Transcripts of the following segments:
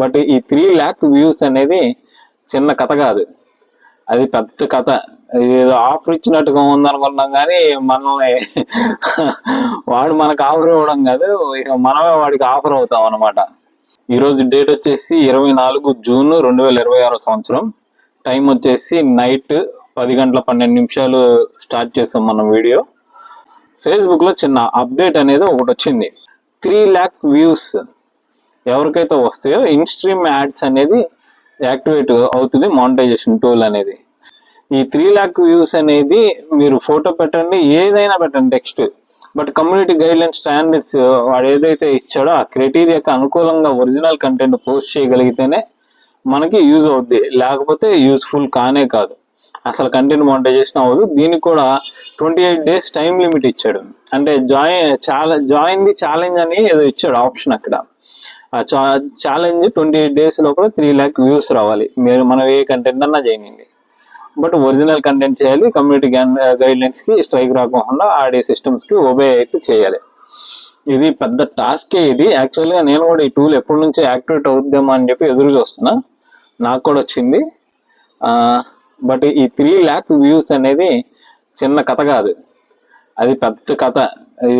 But ఈ 3 lakh views అనేది చిన్న కథ కాదు, అది పెద్ద కథ. ఏదో ఆఫర్ ఇచ్చినట్టుగా ఉందనుకున్నాం కానీ మనల్ని వాడు మనకు ఆఫర్ ఇవ్వడం కాదు, ఇక మనమే వాడికి ఆఫర్ అవుతాం అనమాట. ఈరోజు డేట్ వచ్చేసి 24 జూన్ 2026 సంవత్సరం. టైం వచ్చేసి నైట్ 10:12 స్టార్ట్ చేసాం మనం వీడియో. ఫేస్బుక్ లో చిన్న అప్డేట్ అనేది ఒకటి వచ్చింది. 3 lakh వ్యూస్ ఎవరికైతే వస్తాయో ఇన్స్ట్రీమ్ యాడ్స్ అనేది యాక్టివేట్ అవుతుంది, మానిటైజేషన్ టూల్ అనేది. ఈ 3 lakh వ్యూస్ అనేది మీరు ఫోటో పెట్టండి, ఏదైనా పెట్టండి text, but community guide line standards వాడు ఏదైతే ఇచ్చాడో ఆ క్రైటీరియాకి అనుకూలంగా ఒరిజినల్ కంటెంట్ పోస్ట్ చేయగలిగితేనే మనకి యూజ్ అవుద్ది, లేకపోతే యూస్ఫుల్ కానే కాదు, అసలు కంటెంట్ మానిటైజేషన్ అవ్వదు. దీనికి కూడా 28 days టైం లిమిట్ ఇచ్చాడు. అంటే జాయిన్ ది ఛాలెంజ్ అని ఏదో ఇచ్చాడు ఆప్షన్ అక్కడ. ఆ ఛాలెంజ్ 28 days లోపల 3 lakh వ్యూస్ రావాలి, మనం ఏ కంటెంట్ అన్నా చేయండి, బట్ ఒరిజినల్ కంటెంట్ చేయాలి, కమ్యూనిటీ గైడ్ లైన్స్ కి స్ట్రైక్ రాకుండా ఆడే సిస్టమ్స్ కి ఒబే అయితే చేయాలి. ఇది పెద్ద టాస్కే. ఇది యాక్చువల్గా నేను కూడా ఈ టూల్ ఎప్పటి నుంచో యాక్టివేట్ అవుద్దామో అని చెప్పి ఎదురు చూస్తున్నా, నాకు కూడా వచ్చింది. బట్ ఈ 3 lakh వ్యూస్ అనేది చిన్న కథ కాదు, అది పెద్ద కథ.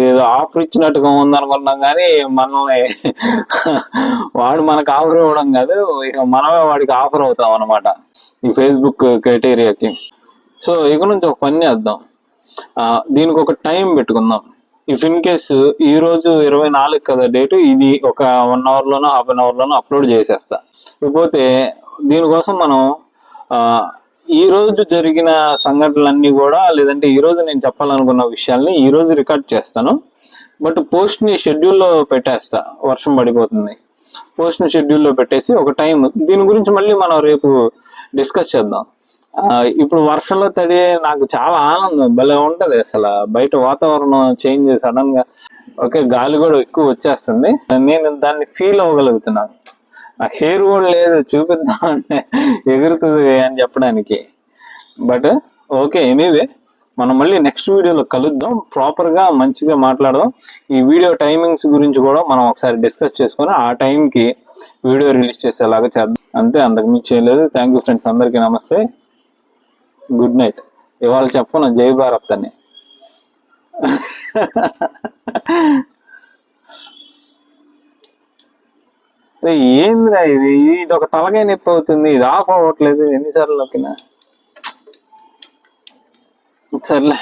ఏదో ఆఫర్ ఇచ్చినట్టుగా ఉందనుకున్నాం కానీ మనల్ని వాడు మనకు ఆఫర్ ఇవ్వడం కాదు, ఇక మనమే వాడికి ఆఫర్ అవుతాం అనమాట ఈ ఫేస్బుక్ క్రైటీరియాకి. సో ఇక నుంచి ఒక పని చేద్దాం, దీనికి ఒక టైం పెట్టుకుందాం. ఇఫ్ ఇన్ కేసు ఈ రోజు 24 కదా డేటు, ఇది ఒక 1 hour లోనో హాఫ్ అన్ అవర్ లోనో అప్లోడ్ చేసేస్తా. ఇకపోతే దీనికోసం మనం ఈ రోజు జరిగిన సంఘటనలన్నీ కూడా, లేదంటే ఈ రోజు నేను చెప్పాలనుకున్న విషయాల్ని ఈ రోజు రికార్డ్ చేస్తాను, బట్ పోస్ట్ ని షెడ్యూల్లో పెట్టేస్తా. వర్షం పడిపోతుంది, పోస్ట్ ని షెడ్యూల్లో పెట్టేసి ఒక టైం, దీని గురించి మళ్ళీ మనం రేపు డిస్కస్ చేద్దాం. ఇప్పుడు వర్షంలో తడి నాకు చాలా ఆనందం, భలే ఉంటది అసలు. బయట వాతావరణం చేంజ్ సడన్ గా, ఓకే గాలి కూడా ఎక్కువ వచ్చేస్తుంది, నేను దాన్ని ఫీల్ అవ్వగలుగుతున్నాను. నా హెయిర్ కూడా లేదు చూపిద్దాం అంటే ఎగురుతుంది అని చెప్పడానికి. బట్ ఓకే, ఎనీవే మనం మళ్ళీ నెక్స్ట్ వీడియోలో కలుద్దాం, ప్రాపర్ గా మంచిగా మాట్లాడదాం. ఈ వీడియో టైమింగ్స్ గురించి కూడా మనం ఒకసారి డిస్కస్ చేసుకొని ఆ టైంకి వీడియో రిలీజ్ చేసేలాగా చేద్దాం. అంతే, అంతకుమించి చేయలేదు. థ్యాంక్ యూ ఫ్రెండ్స్, అందరికీ నమస్తే, గుడ్ నైట్. ఇవాళ చెప్పను జై భారత్ అని. ఏంద్రా ఇది ఒక తలకాయ నొప్పి అవుతుంది, ఇది ఆఫ్ అవ్వట్లేదు ఎన్నిసార్లు నొక్కినా. సర్లే.